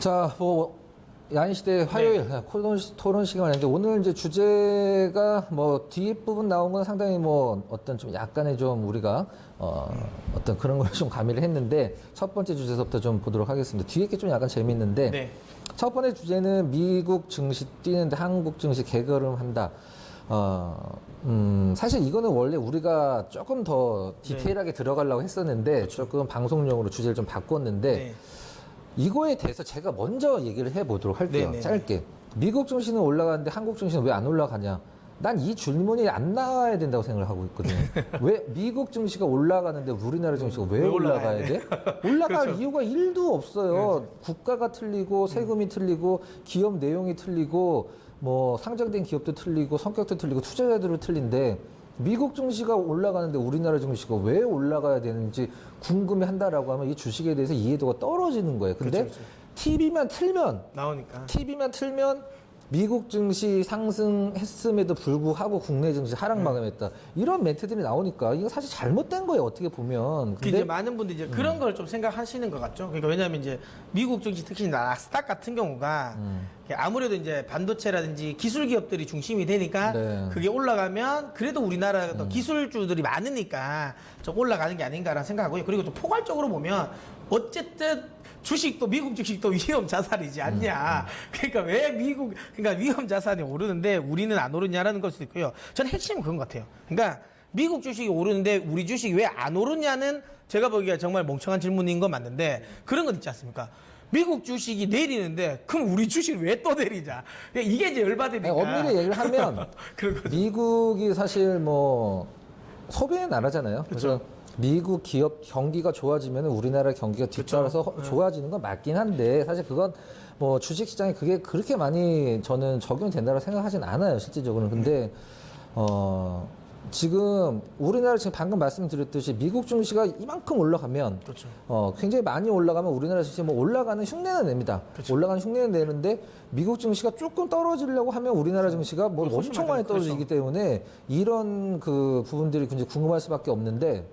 자, 야인시대 화요일 토론 시간 마련인데 오늘 이제 주제가 뭐 뒷부분 나온 건 상당히 뭐 어떤 좀 약간의 좀 우리가 어떤 그런 걸 좀 가미를 했는데 첫 번째 주제부터 좀 보도록 하겠습니다. 뒤에 게 좀 약간 재밌는데 네. 첫 번째 주제는 미국 증시 뛰는데 한국 증시 개걸음한다. 사실 이거는 원래 우리가 조금 더 디테일하게 들어가려고 했었는데 그렇죠. 조금 방송용으로 주제를 좀 바꿨는데 네. 이거에 대해서 제가 먼저 얘기를 해보도록 할게요. 네네. 짧게. 미국 증시는 올라가는데 한국 증시는 왜 안 올라가냐? 난 이 질문이 안 나와야 된다고 생각을 하고 있거든요. 왜 미국 증시가 올라가는데 우리나라 증시가 왜 올라가야 돼? 올라갈 그렇죠. 이유가 1도 없어요. 그렇죠. 국가가 틀리고 세금이 틀리고 기업 내용이 틀리고 뭐 상장된 기업도 틀리고 성격도 틀리고 투자자들도 틀린데 미국 증시가 올라가는데 우리나라 증시가 왜 올라가야 되는지 궁금해한다라고 하면 이 주식에 대해서 이해도가 떨어지는 거예요. 근데 그렇죠. TV만 틀면 나오니까. TV만 틀면 미국 증시 상승했음에도 불구하고 국내 증시 하락 마감했다. 이런 멘트들이 나오니까 이거 사실 잘못된 거예요. 어떻게 보면. 근데 이제 많은 분들이 이제 그런 걸 좀 생각하시는 것 같죠. 그러니까 왜냐하면 이제 미국 증시 특히 나스닥 같은 경우가 아무래도 이제 반도체라든지 기술 기업들이 중심이 되니까 네. 그게 올라가면 그래도 우리나라 기술주들이 많으니까 좀 올라가는 게 아닌가라는 생각하고요. 그리고 좀 포괄적으로 보면 어쨌든 주식도 미국 주식도 위험 자산이지 않냐. 그러니까 왜 그러니까 위험 자산이 오르는데 우리는 안 오르냐라는 걸 수도 있고요. 저는 핵심은 그런 것 같아요. 그러니까 미국 주식이 오르는데 우리 주식이 왜 안 오르냐는 제가 보기에 정말 멍청한 질문인 건 맞는데 그런 것 있지 않습니까? 미국 주식이 내리는데 그럼 우리 주식을 왜 또 내리자? 이게 이제 열받으니까. 엄밀히 얘기를 하면 미국이 사실 뭐 소비의 나라잖아요. 그래서 미국 기업 경기가 좋아지면 우리나라 경기가 뒤따라서 좋아지는 건 맞긴 한데 사실 그건 뭐 주식시장에 그게 그렇게 많이 저는 적용된다고 생각하진 않아요. 실질적으로는. 근데 지금 우리나라 지금 방금 말씀드렸듯이 미국 증시가 이만큼 올라가면 그렇죠. 굉장히 많이 올라가면 우리나라 증시 뭐 올라가는 흉내는 냅니다. 그렇죠. 올라가는 흉내는 내는데 미국 증시가 조금 떨어지려고 하면 우리나라 증시가 뭐 엄청 많이 떨어지기 때문에 이런 그 부분들이 굉장히 궁금할 수밖에 없는데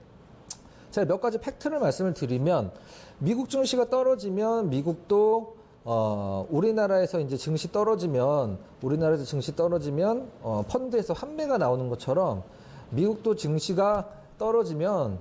제가 몇 가지 팩트를 말씀을 드리면 미국 증시가 떨어지면 미국도 우리나라에서 이제 증시 떨어지면 펀드에서 환매가 나오는 것처럼 미국도 증시가 떨어지면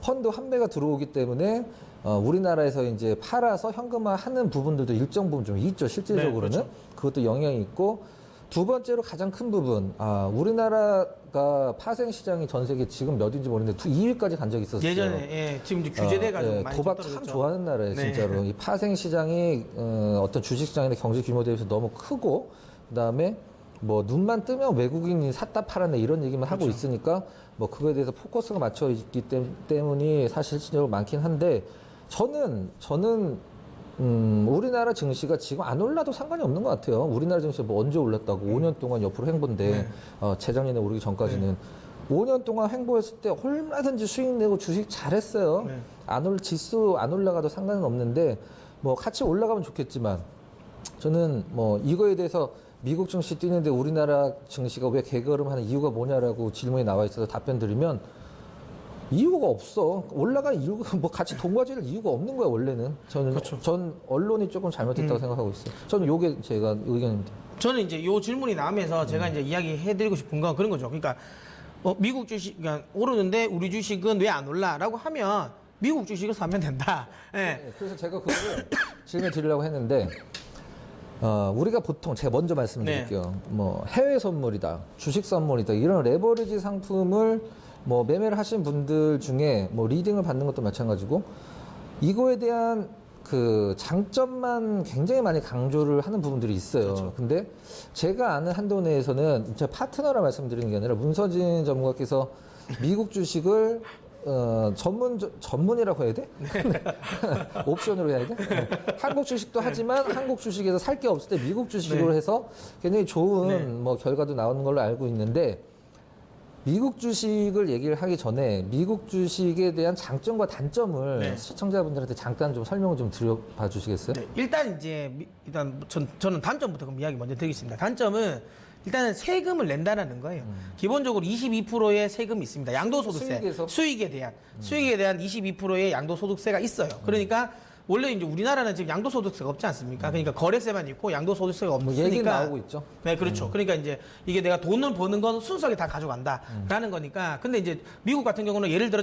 펀드 환매가 들어오기 때문에 우리나라에서 이제 팔아서 현금화하는 부분들도 일정 부분 좀 있죠. 실질적으로는. 네, 그렇죠. 그것도 영향이 있고 두 번째로 가장 큰 부분 우리나라가 파생 시장이 전 세계 지금 몇인지 모르는데 2위까지 간 적이 있었어요. 예전에 지금 이제 규제돼가지고 많이 도박 떨어졌죠. 참 좋아하는 나라예요. 네. 진짜로. 이 파생 시장이 어떤 주식 시장이나 경제 규모 대비해서 너무 크고 그다음에 뭐 눈만 뜨면 외국인이 샀다 팔았네 이런 얘기만 하고 있으니까 뭐 그거에 대해서 포커스가 맞춰 있기 때문이 사실 실질적으로 많긴 한데 저는 우리나라 증시가 지금 안 올라도 상관이 없는 것 같아요. 우리나라 증시가 뭐 언제 올랐다고 5년 동안 옆으로 횡보인데 재작년에 오르기 전까지는 5년 동안 횡보했을 때 얼마든지 수익 내고 주식 잘했어요. 지수 안 올라가도 상관은 없는데 뭐 같이 올라가면 좋겠지만 저는 뭐 이거에 대해서 미국 증시 뛰는데 우리나라 증시가 왜 개걸음하는 이유가 뭐냐라고 질문이 나와 있어서 답변 드리면 이유가 없어. 올라갈 이유가 뭐 같이 동거질 이유가 없는 거야 원래는. 전 언론이 조금 잘못했다고 생각하고 있어요. 저는 요게 제가 의견입니다. 저는 이제 요 질문이 나오면서 제가 이제 이야기해드리고 싶은 건 그런 거죠. 그러니까 미국 주식 그러니까 오르는데 우리 주식은 왜 안 올라라고 하면 미국 주식을 사면 된다. 네, 그래서 제가 그거를 질문 드리려고 했는데. 우리가 보통 제가 먼저 말씀드릴게요. 뭐 해외 선물이다, 주식 선물이다 이런 레버리지 상품을 뭐 매매를 하신 분들 중에 뭐 리딩을 받는 것도 마찬가지고 이거에 대한 그 장점만 굉장히 많이 강조를 하는 부분들이 있어요. 그렇죠. 근데 제가 아는 한도 내에서는 제 파트너라 말씀드리는 게 아니라 문서진 전문가께서 미국 주식을 전문이라고 해야 돼? 옵션으로 해야 돼? 한국 주식도 하지만 한국 주식에서 살 게 없을 때 미국 주식으로 해서 굉장히 좋은 뭐 결과도 나오는 걸로 알고 있는데 미국 주식을 얘기를 하기 전에 미국 주식에 대한 장점과 단점을 시청자분들한테 잠깐 좀 설명을 좀 드려봐 주시겠어요? 네, 일단 저는 단점부터 그럼 이야기 먼저 드리겠습니다. 단점은 일단은 세금을 낸다라는 거예요. 기본적으로 22%의 세금이 있습니다. 양도소득세. 수익에 대한 22%의 양도소득세가 있어요. 그러니까 원래 이제 우리나라는 지금 양도소득세가 없지 않습니까? 그러니까 거래세만 있고 양도소득세가 뭐 얘기 없으니까. 나오고 있죠. 네, 그렇죠. 그러니까 이제 이게 내가 돈을 버는 건 순수하게 다 가져간다라는 거니까. 근데 이제 미국 같은 경우는 예를 들어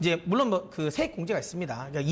이제 물론 뭐 그 세액 공제가 있습니다. 그러니까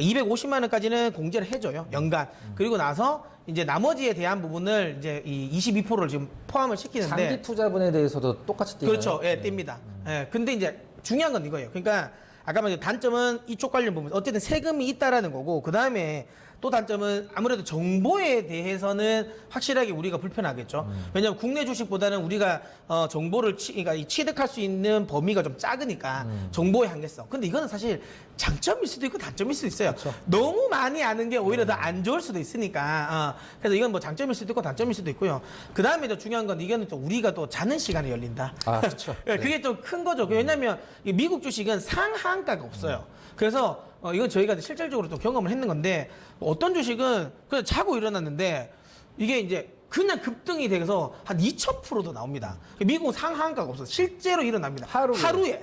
250만 원까지는 공제를 해줘요, 연간. 그리고 나서 이제 나머지에 대한 부분을 이제 이 22%를 지금 포함을 시키는데. 장기 투자분에 대해서도 똑같이 띄나요? 그렇죠. 예, 띱니다. 예, 근데 이제 중요한 건 이거예요. 그러니까 아까 말한 단점은 이쪽 관련 부분, 어쨌든 세금이 있다라는 거고, 그 다음에 또 단점은 아무래도 정보에 대해서는 확실하게 우리가 불편하겠죠. 왜냐하면 국내 주식보다는 우리가 정보를 그러니까 취득할 수 있는 범위가 좀 작으니까 정보의 한계성. 근데 이거는 사실 장점일 수도 있고 단점일 수도 있어요. 그렇죠. 너무 많이 아는 게 오히려 더 안 좋을 수도 있으니까. 그래서 이건 뭐 장점일 수도 있고 단점일 수도 있고요. 그 다음에 더 중요한 건 이거는 또 우리가 또 자는 시간에 열린다. 아, 그렇죠. 그게 좀 큰 거죠. 왜냐하면 이 미국 주식은 상한가가 없어요. 그래서 이건 저희가 실질적으로 또 경험을 했는 건데, 어떤 주식은 그냥 자고 일어났는데 이게 이제 그냥 급등이 돼서 한 2000%도 나옵니다. 미국은 상한가가 없어서 실제로 일어납니다. 하루에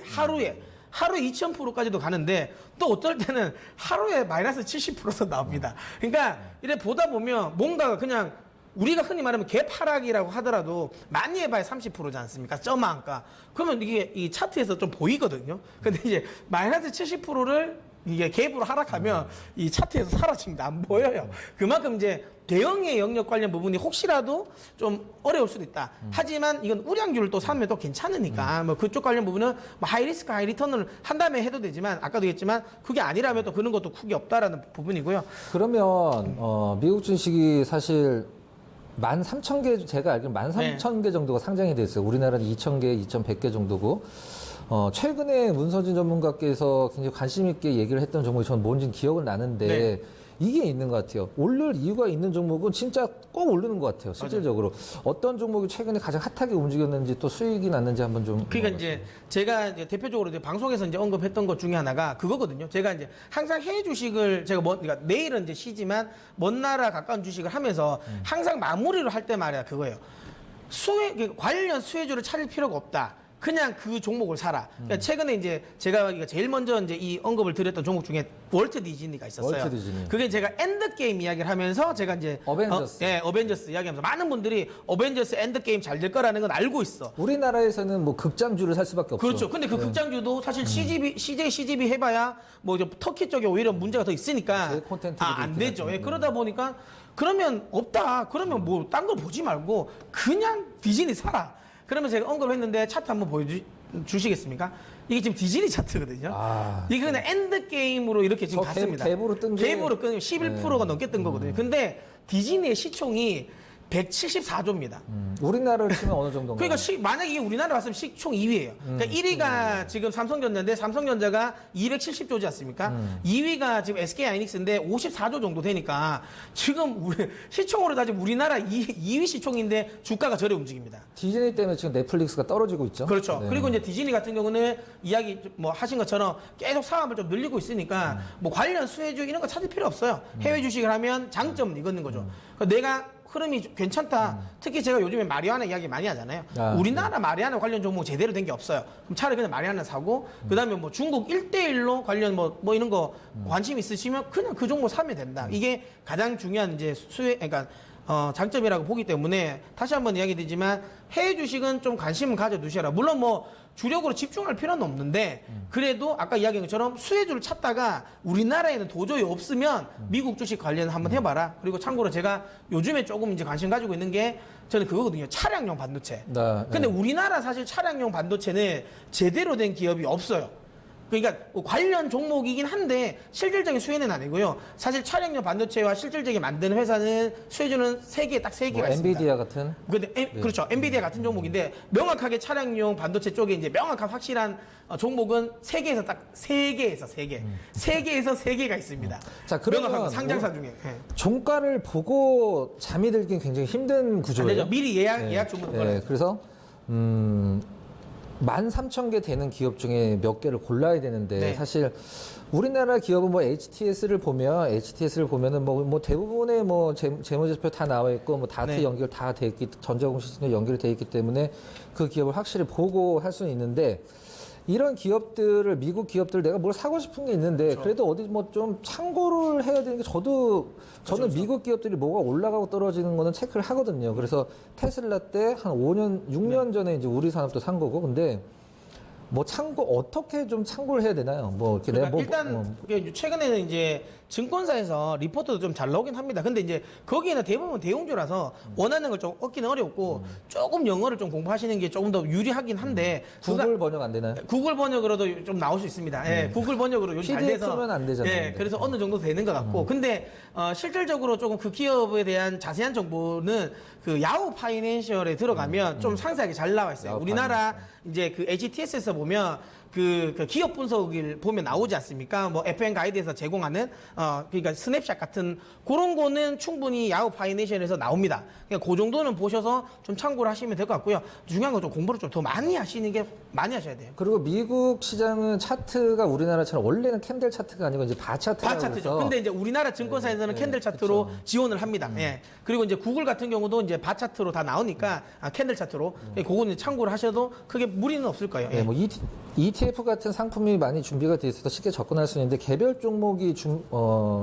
2000%까지도 가는데, 또 어떨 때는 하루에 마이너스 70%도 나옵니다. 그러니까 이래 보다 보면 뭔가가 그냥 우리가 흔히 말하면 개파락이라고 하더라도 많이 해봐야 30%지 않습니까? 점한가. 그러면 이게 이 차트에서 좀 보이거든요. 근데 이제 마이너스 70%를 이게 갭으로 하락하면 이 차트에서 사라집니다. 안 보여요. 그만큼 이제 대형의 영역 관련 부분이 혹시라도 좀 어려울 수도 있다. 하지만 이건 우량주를 또 사면 또 괜찮으니까 뭐 그쪽 관련 부분은 뭐 하이리스크 하이리턴을 한 다음에 해도 되지만, 아까도 얘기했지만 그게 아니라면 또 그런 것도 크게 없다라는 부분이고요. 그러면 미국 주식이 사실 13,000개, 제가 알기로 13,000개 정도가 상장이 돼 있어요. 우리나라는 2,000개, 2,100개 정도고, 최근에 문서진 전문가께서 굉장히 관심 있게 얘기를 했던 종목이 저는 뭔지 기억은 나는데, 네. 이게 있는 것 같아요. 오를 이유가 있는 종목은 진짜 꼭 오르는 것 같아요. 실질적으로. 어떤 종목이 최근에 가장 핫하게 움직였는지 또 수익이 났는지 한번 좀. 그러니까 이제 제가 이제 대표적으로 이제 방송에서 이제 언급했던 것 중에 하나가 그거거든요. 제가 이제 항상 해외 주식을 제가 그러니까 내일은 이제 쉬지만 먼 나라 가까운 주식을 하면서 항상 마무리를 할 때 말이야 그거예요. 관련 수혜주를 찾을 필요가 없다. 그냥 그 종목을 사라. 그러니까 최근에 이제 제가 제일 먼저 이제 이 언급을 드렸던 종목 중에 월트 디즈니가 있었어요. 월트 디즈니. 그게 제가 엔드게임 이야기를 하면서 제가 이제 어벤져스. 어벤져스 이야기하면서 많은 분들이 어벤져스 엔드게임 잘 될 거라는 건 알고 있어. 우리나라에서는 뭐 극장주를 살 수밖에 없죠. 그렇죠. 근데 그 극장주도 사실 CJ 해봐야 뭐 이제 터키 쪽에 오히려 문제가 더 있으니까 제 콘텐츠들이 안 있긴 되죠. 하죠. 예, 그러다 보니까 그러면 없다. 그러면 뭐 딴 걸 보지 말고 그냥 디즈니 사라. 그러면 제가 언급을 했는데 차트 한번 보여주시겠습니까? 이게 지금 디즈니 차트거든요. 이게 그냥 엔드게임으로 이렇게 지금 갔습니다. 갭으로 뜬 게. 갭으로 끈 11%가 넘게 뜬 거거든요. 근데 디즈니의 시총이 174조입니다. 우리나라를 치면 어느 정도인가요? 그러니까 만약에 이게 우리나라 왔으면 시총 2위예요. 그러니까 1위가 지금 삼성전자인데 삼성전자가 270조지 않습니까? 2위가 지금 SK하이닉스인데 54조 정도 되니까 지금 우리 시총으로 따지면 우리나라 2위 시총인데 주가가 저래 움직입니다. 디즈니 때문에 지금 넷플릭스가 떨어지고 있죠. 그렇죠. 네. 그리고 이제 디즈니 같은 경우는 이야기 뭐 하신 것처럼 계속 사업을 좀 늘리고 있으니까 뭐 관련 수혜주 이런 거 찾을 필요 없어요. 해외 주식을 하면 장점은 이거는 거죠. 그러니까 내가 흐름이 괜찮다. 특히 제가 요즘에 마리아나 이야기 많이 하잖아요. 우리나라 마리아나 관련 종목 제대로 된 게 없어요. 그럼 차라리 그냥 마리아나 사고, 그 다음에 뭐 중국 1대1로 관련 뭐 이런 거 관심 있으시면 그냥 그 종목 사면 된다. 이게 가장 중요한 이제 그러니까 장점이라고 보기 때문에 다시 한번 이야기 드리지만 해외 주식은 좀 관심을 가져두셔라. 물론 뭐 주력으로 집중할 필요는 없는데 그래도 아까 이야기한 것처럼 수혜주를 찾다가 우리나라에는 도저히 없으면 미국 주식 관련 한번 해봐라. 그리고 참고로 제가 요즘에 조금 이제 관심 가지고 있는 게 저는 그거거든요. 차량용 반도체. 네, 근데 우리나라 사실 차량용 반도체는 제대로 된 기업이 없어요. 그러니까 관련 종목이긴 한데 실질적인 수혜는 아니고요. 사실 차량용 반도체와 실질적인 만드는 회사는 수혜주는 딱 세 개가 있습니다. 엔비디아 같은. 근데 그렇죠. 엔비디아 같은 종목인데 명확하게 차량용 반도체 쪽에 이제 명확한 확실한 종목은 세 개에서 세 개에서 세 개가 있습니다. 자, 그러면 명확한 상장사 중에. 종가를 보고 잠이 들긴 굉장히 힘든 구조예요. 되죠. 미리 예약 주문을 걸어요. 그래서 13,000개 되는 기업 중에 몇 개를 골라야 되는데 네. 사실 우리나라 기업은 뭐 HTS를 보면은 뭐 대부분의 뭐 재무제표 다 나와 있고 뭐 다트 네. 연결 다 돼 있기 전자공시스템 연결이 돼 있기 때문에 그 기업을 확실히 보고 할 수는 있는데 이런 기업들을 미국 기업들 내가 뭘 사고 싶은 게 있는데 그렇죠. 그래도 어디 뭐 좀 참고를 해야 되는 게 저는 그렇죠. 미국 기업들이 뭐가 올라가고 떨어지는 거는 체크를 하거든요. 그래서 테슬라 때 한 5년, 6년 전에 이제 우리 산업도 산 거고 근데 뭐 어떻게 좀 참고를 해야 되나요? 뭐 이렇게 그러니까 뭐, 일단 이게 최근에는 이제 증권사에서 리포트도 좀 잘 나오긴 합니다. 근데 이제 거기에는 대부분 대용조라서 원하는 걸 좀 얻기는 어렵고 조금 영어를 좀 공부하시는 게 조금 더 유리하긴 한데 구글 번역 안 되나요? 구글 번역으로도 좀 나올 수 있습니다. 예, 구글 번역으로 요즘 잘 돼서 PDF면 안 되잖아요. 예, 근데. 그래서 어느 정도 되는 것 같고 근데 실질적으로 조금 그 기업에 대한 자세한 정보는 그 야후 파이낸셜에 들어가면 좀 상세하게 잘 나와 있어요. 야후 우리나라 이제 그 HTS에서 보면 그 기업 분석을 보면 나오지 않습니까? 뭐 FM 가이드에서 제공하는 그러니까 스냅샷 같은 그런 거는 충분히 야후 파이낸셜에서 나옵니다. 그러니까 그 정도는 보셔서 좀 참고를 하시면 될 것 같고요. 중요한 건 좀 공부를 좀 더 많이 하시는 게 많이 하셔야 돼요. 그리고 미국 시장은 차트가 우리나라처럼 원래는 캔들 차트가 아니고 이제 바 차트라고 바 차트죠. 해서 근데 이제 우리나라 증권사에서는 캔들 차트로 지원을 합니다. 예. 그리고 이제 구글 같은 경우도 이제 바 차트로 다 나오니까 캔들 차트로 그거는 참고를 하셔도 크게 무리는 없을 거예요. 예. 뭐 ETF 같은 상품이 많이 준비가 돼 있어서 쉽게 접근할 수 있는데 개별 종목이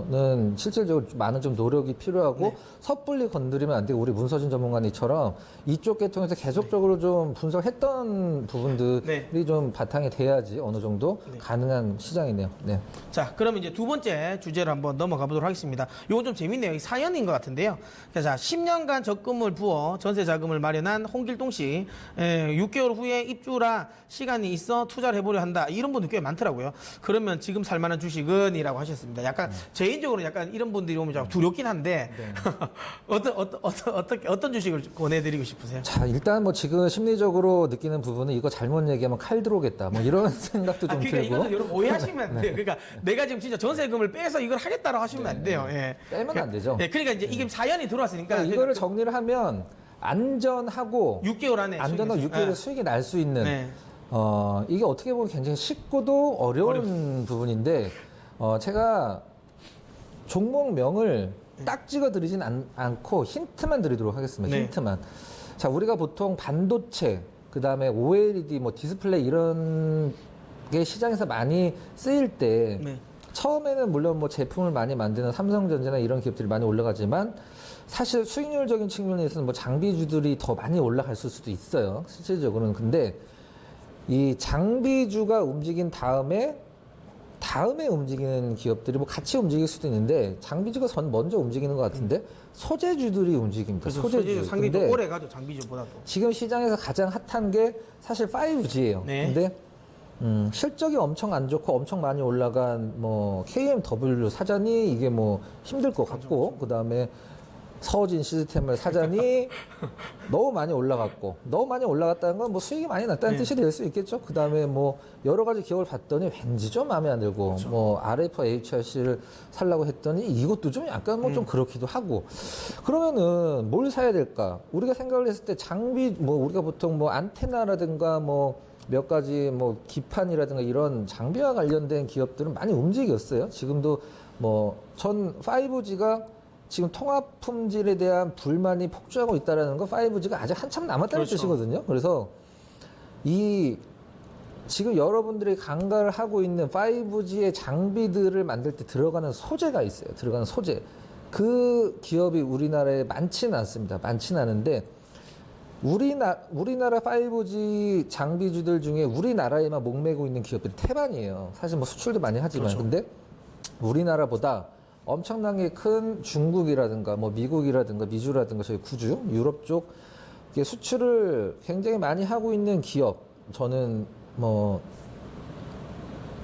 는 실질적으로 많은 좀 노력이 필요하고 섣불리 건드리면 안 되고 우리 문서진 전문가님처럼 이쪽 계통에서 계속적으로 좀 분석했던 부분들이 좀 바탕이 돼야지 어느 정도 가능한 시장이네요. 네. 자, 그럼 이제 두 번째 주제로 한번 넘어가 보도록 하겠습니다. 이건 좀 재밌네요. 이 사연인 것 같은데요. 자, 10년간 적금을 부어 전세 자금을 마련한 홍길동 씨, 6개월 후에 입주라 시간이 있어 투자를 해보려 한다. 이런 분들 꽤 많더라고요. 그러면 지금 살만한 주식은이라고 하셨습니다. 약간 개인적으로 약간 이런 분들이 오면 좀 두렵긴 한데 어떤 주식을 권해드리고 싶으세요? 자, 일단 뭐 지금 심리적으로 느끼는 부분은 이거 잘못 얘기하면 칼 들어오겠다. 뭐 이런 생각도 좀 그러니까 들고. 이거는 여러분 오해하시면 안 돼요. 그러니까 내가 지금 진짜 전세금을 빼서 이걸 하겠다라고 하시면 안 돼요. 예. 빼면 안 되죠. 예, 그러니까 이제 이게 사연이 들어왔으니까 그러니까 이거를 정리를 하면 안전하고 6개월 안에 안전하고 수익이 6개월에 예. 수익이 날 수 있는 네. 이게 어떻게 보면 굉장히 쉽고도 어려운 부분인데 제가 종목명을 딱 찍어드리진 않고 힌트만 드리도록 하겠습니다. 네. 힌트만. 자, 우리가 보통 반도체, 그 다음에 OLED, 뭐 디스플레이 이런 게 시장에서 많이 쓰일 때 네. 처음에는 물론 뭐 제품을 많이 만드는 삼성전자나 이런 기업들이 많이 올라가지만 사실 수익률적인 측면에서는 뭐 장비주들이 더 많이 올라갈 수도 있어요. 실질적으로는. 근데 이 장비주가 움직인 다음에 움직이는 기업들이 뭐 같이 움직일 수도 있는데 장비주가 먼저 움직이는 것 같은데 소재주들이 움직입니다. 그래서 소재주. 상당히 근데 오래 가죠. 장비주보다도. 지금 시장에서 가장 핫한 게 사실 5G예요. 네. 근데 실적이 엄청 안 좋고 엄청 많이 올라간 뭐 KMW 사자니 이게 뭐 힘들 것 같고 그다음에 서진 시스템을 사자니 너무 많이 올라갔고 너무 많이 올라갔다는 건 뭐 수익이 많이 났다는 뜻이 될 수 있겠죠. 그다음에 뭐 여러 가지 기업을 봤더니 왠지 좀 마음에 안 들고 뭐 RFHRC를 살라고 했더니 이것도 좀 약간 뭐 좀 그렇기도 하고 그러면은 뭘 사야 될까? 우리가 생각을 했을 때 장비 뭐 우리가 보통 뭐 안테나라든가 뭐 몇 가지 뭐 기판이라든가 이런 장비와 관련된 기업들은 많이 움직였어요. 지금도 뭐 전 5G가 지금 통합 품질에 대한 불만이 폭주하고 있다는 거 5G가 아직 한참 남았다는 그렇죠. 뜻이거든요. 그래서 지금 여러분들이 간과를 하고 있는 5G의 장비들을 만들 때 들어가는 소재가 있어요. 들어가는 소재. 그 기업이 우리나라에 많지는 않습니다. 많지는 않은데 우리나라 5G 장비주들 중에 우리나라에만 목매고 있는 기업들이 태반이에요. 사실 뭐 수출도 많이 하지만 그렇죠. 근데 우리나라보다 엄청나게 큰 중국이라든가 뭐 미국이라든가 미주라든가 저희 구주 유럽 쪽 수출을 굉장히 많이 하고 있는 기업 저는 뭐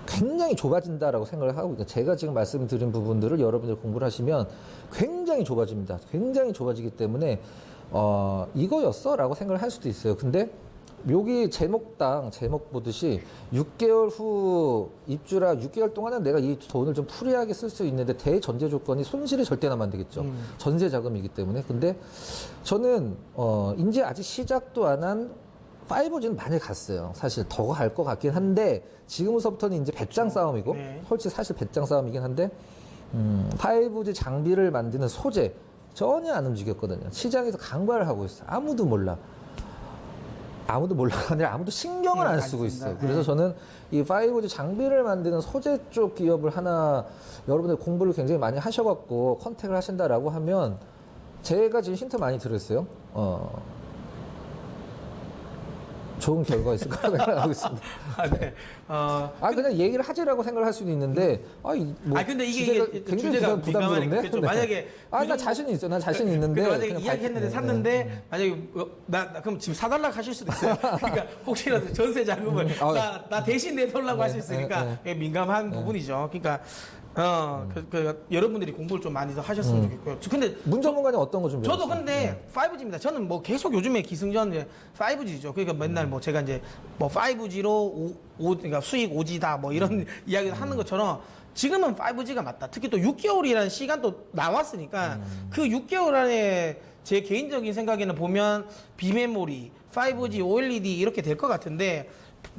굉장히 좁아진다라고 생각을 하고 있어요. 제가 지금 말씀드린 부분들을 여러분들 공부를 하시면 굉장히 좁아집니다. 굉장히 좁아지기 때문에 이거였어? 라고 생각을 할 수도 있어요. 근데 여기 제목 보듯이 6개월 후 입주라 6개월 동안은 내가 이 돈을 좀 프리하게 쓸 수 있는데 대전제 조건이 손실이 절대 나면 안 되겠죠. 전세 자금이기 때문에. 근데 저는 이제 아직 시작도 안 한 5G는 많이 갔어요. 사실 더 갈 것 같긴 한데 지금부터는 이제 배짱 싸움이고 네. 솔직히 사실 배짱 싸움이긴 한데 5G 장비를 만드는 소재 전혀 안 움직였거든요. 시장에서 간과를 하고 있어요. 아무도 몰라. 아무도 몰라가 아니라 아무도 신경을 안 쓰고 있어요. 그래서 저는 이 5G 장비를 만드는 소재 쪽 기업을 하나 여러분들 공부를 굉장히 많이 하셔갖고 컨택을 하신다라고 하면 제가 지금 힌트 많이 드렸어요. 좋은 결과가 있을 거라고 생각하고 있습니다. 네. 그냥 얘기를 하지라고 생각을 할 수도 있는데, 근데 이게 주제가 부담스럽네. 그렇죠. 만약에 나 자신이 있어. 나 자신 있는데. 만약에 이야기했는데 샀는데 만약에 나 그럼 지금 사달라고 하실 수도 있어요. 그러니까 혹시라도 전세 자금을 나 대신 내달라고 하실 수 있으니까 민감한 부분이죠. 그러니까. 여러분들이 공부를 좀 많이 더 하셨으면 좋겠고요. 근데 문 전문가는 어떤 거 준비했어요? 저도 근데 5G입니다. 저는 뭐 계속 요즘에 기승전 5G죠. 그러니까 맨날 뭐 제가 이제 뭐 5G로 그러니까 수익 오지다 뭐 이런 이야기를 하는 것처럼 지금은 5G가 맞다. 특히 또 6개월이라는 시간도 나왔으니까 그 6개월 안에 제 개인적인 생각에는 보면 비메모리, 5G, OLED 이렇게 될 것 같은데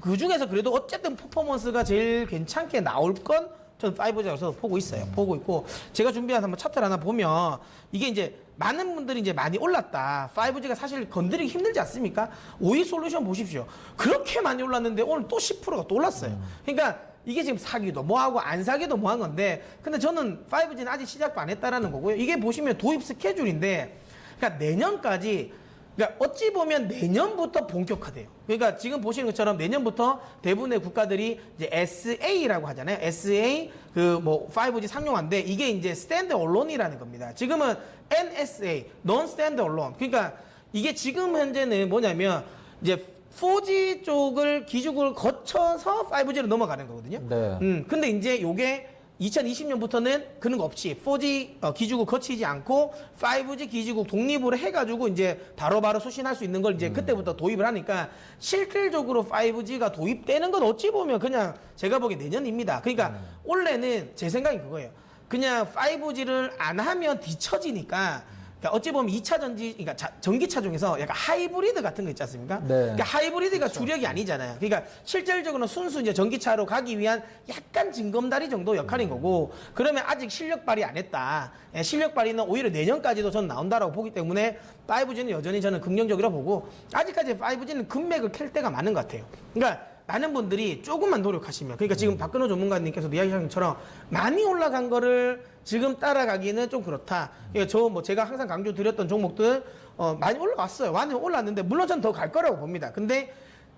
그 중에서 그래도 어쨌든 퍼포먼스가 제일 괜찮게 나올 건 저는 5G라서 보고 있어요. 보고 있고 제가 준비한 한번 차트를 하나 보면 이게 이제 많은 분들이 이제 많이 올랐다. 5G가 사실 건드리기 힘들지 않습니까? 오이 솔루션 보십시오. 그렇게 많이 올랐는데 오늘 또 10%가 또 올랐어요. 그러니까 이게 지금 사기도 뭐하고 안 사기도 뭐한 건데 근데 저는 5G는 아직 시작도 안 했다라는 거고요. 이게 보시면 도입 스케줄인데 그러니까 내년까지 그러니까 어찌 보면 내년부터 본격화돼요. 그러니까 지금 보시는 것처럼 내년부터 대부분의 국가들이 이제 SA라고 하잖아요. SA 그 뭐 5G 상용화인데 이게 이제 스탠드 언론이라는 겁니다. 지금은 NSA, Non Stand Alone. 그러니까 이게 지금 현재는 뭐냐면 이제 4G 쪽을 기준을 거쳐서 5G로 넘어가는 거거든요. 네. 근데 이제 요게 2020년부터는 그런 거 없이 4G 기지국 거치지 않고 5G 기지국 독립으로 해가지고 이제 바로바로 수신할 수 있는 걸 이제 그때부터 도입을 하니까 실질적으로 5G가 도입되는 건 어찌 보면 그냥 제가 보기엔 내년입니다. 그러니까 원래는 제 생각이 그거예요. 그냥 5G를 안 하면 뒤처지니까 그러니까 어찌 보면 2차 그러니까 전기차 중에서 약간 하이브리드 같은 거 있지 않습니까? 네. 그러니까 하이브리드가 주력이 아니잖아요. 그러니까 실질적으로는 순수 이제 전기차로 가기 위한 약간 징검다리 정도 역할인 거고, 그러면 아직 실력 발휘 안 했다. 실력 발휘는 오히려 내년까지도 저는 나온다라고 보기 때문에 5G는 여전히 저는 긍정적으로 보고, 아직까지 5G는 금맥을 캘 때가 많은 것 같아요. 그러니까 많은 분들이 조금만 노력하시면, 그러니까 지금 박근호 전문가님께서도 이야기하신 것처럼 많이 올라간 거를 지금 따라가기는 좀 그렇다. 그러니까 제가 항상 강조드렸던 종목들 많이 올라왔어요. 많이 올랐는데 물론 저는 더 갈 거라고 봅니다. 근데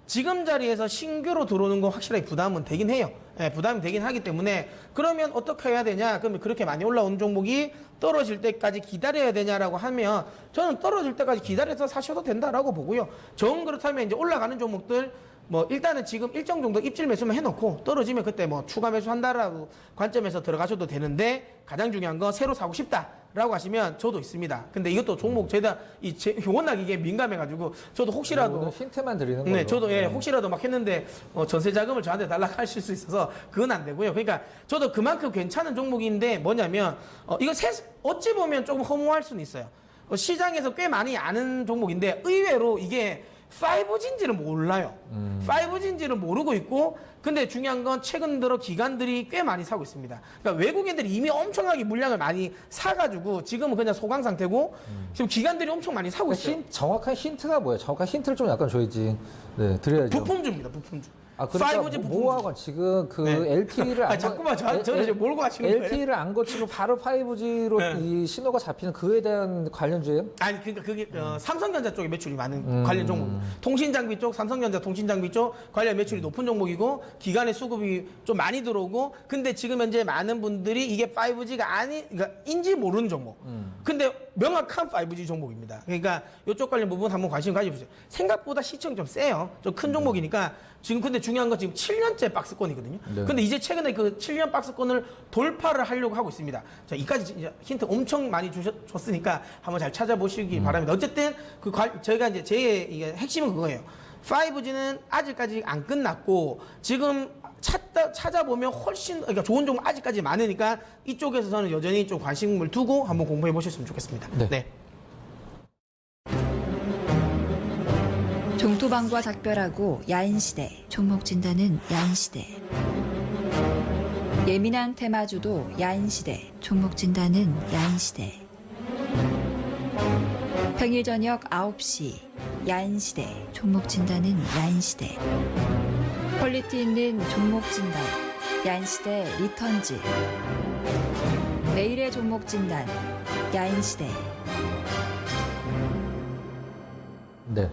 지금 자리에서 신규로 들어오는 건 확실하게 부담은 되긴 해요. 부담이 되긴 하기 때문에 그러면 어떻게 해야 되냐? 그러면 그렇게 많이 올라온 종목이 떨어질 때까지 기다려야 되냐라고 하면 저는 떨어질 때까지 기다려서 사셔도 된다라고 보고요. 정 그렇다면 이제 올라가는 종목들 뭐 일단은 지금 일정 정도 입질 매수만 해놓고 떨어지면 그때 뭐 추가 매수한다라고 관점에서 들어가셔도 되는데, 가장 중요한 건 새로 사고 싶다라고 하시면 저도 있습니다. 근데 이것도 종목 워낙 이게 민감해가지고 저도 혹시라도 힌트만 드리는 거예요. 네, 저도 혹시라도 막 했는데 전세 자금을 저한테 달라고 하실 수 있어서 그건 안 되고요. 그러니까 저도 그만큼 괜찮은 종목인데 뭐냐면 이거 어찌 보면 조금 허무할 수는 있어요. 시장에서 꽤 많이 아는 종목인데 의외로 이게 5G인지를 몰라요. 5G인지를 모르고 있고, 근데 중요한 건 최근 들어 기관들이 꽤 많이 사고 있습니다. 그러니까 외국인들이 이미 엄청나게 물량을 많이 사가지고 지금은 그냥 소강 상태고 지금 기관들이 엄청 많이 사고 있어요. 정확한 힌트가 뭐예요? 정확한 힌트를 좀 약간 줘야지. 네, 드려야죠. 부품주입니다, 부품주. 그러니까 5G 부품주. 뭐하고 지금 LTE를 안 자꾸만 저를 지금 몰고 가시는 거예요? LTE를 안 거치고 바로 5G로 이 신호가 잡히는 그에 대한 관련주예요? 아니 그러니까 그게 삼성전자 쪽에 매출이 많은 관련 종목, 통신장비 쪽, 삼성전자 통신장비 쪽 관련 매출이 높은 종목이고 기간의 수급이 좀 많이 들어오고, 근데 지금 현재 많은 분들이 이게 5G가 인지 모르는 종목. 근데 명확한 5G 종목입니다. 그러니까 이쪽 관련 부분 한번 관심 가져보세요. 생각보다 시청이 좀 세요. 좀 큰 종목이니까. 지금 근데 중요한 건 지금 7년째 박스권이거든요. 네. 근데 이제 최근에 그 7년 박스권을 돌파를 하려고 하고 있습니다. 자, 이까지 힌트 엄청 많이 줬으니까 한번 잘 찾아보시기 바랍니다. 어쨌든 저희가 이제 제 핵심은 그거예요. 5G는 아직까지 안 끝났고 지금 찾아보면 훨씬 그러니까 좋은 종목 아직까지 많으니까 이쪽에서 저는 여전히 좀 관심을 두고 한번 공부해 보셨으면 좋겠습니다. 네. 종토방과 작별하고 야인시대, 종목 진단은 야인시대. 예민한 테마주도 야인시대, 종목 진단은 야인시대. 평일 저녁 9시 야인시대. 종목 진단은 야인시대. 퀄리티 있는 종목 진단. 야인시대 리턴즈. 매일의 종목 진단. 야인시대. 네.